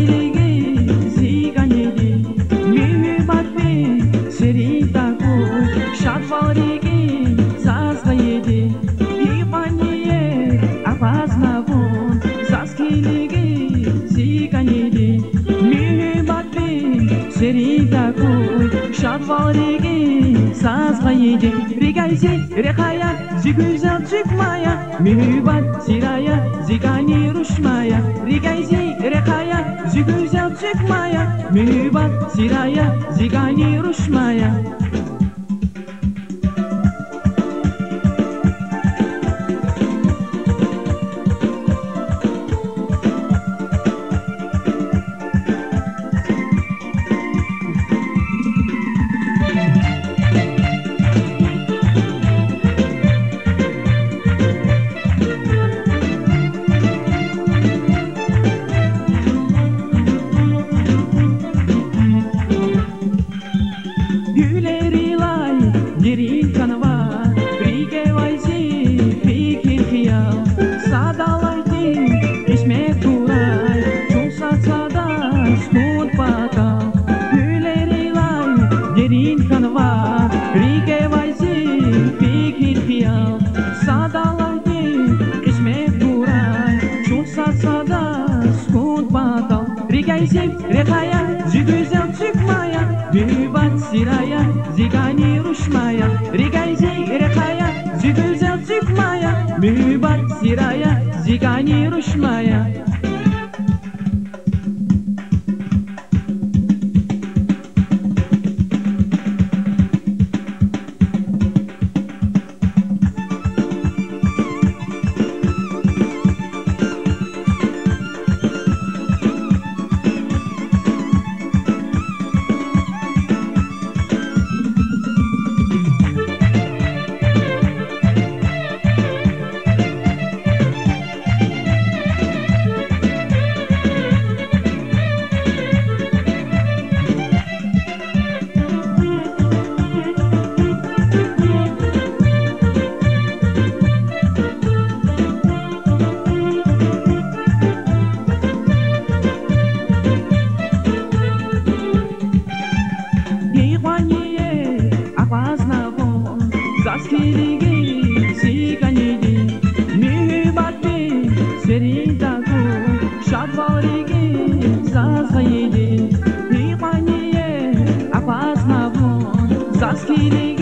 zaskiligi ziganidi mühibbatni seritaku şadvarigi zazgayidi ipaniye avaznavun zaskiligi ziganidi mühibbatni seritaku şadvarigi zazgayidi rigayzi rekaya zigüzel çıkmaya mühibbat siraya zigani ruşmaya rigayzi rekaya zigüzel çıkmaya mühibbat siraya zigani ruşmaya Derin kanava, brige vayzi, fikir khiyal, sadalaydi, ismek turay, çolsa sada, skut pata. Güleri lay, derin kanava, brige vayzi, fikir khiyal, sadalaydi, ismek turay, çolsa sada, skut pata. Rigayzi, rekaya, zigüzel çıkmaya, mühibbat siraya, zigani ruşmaya rigayzi rekaya zigüzel çıkmaya mühibbat siraya zigani ruşmaya zaskiligi ziganidi mühibbatni seritaku şadvarigi zazgayidi ipaniye avaznavun zaskiligi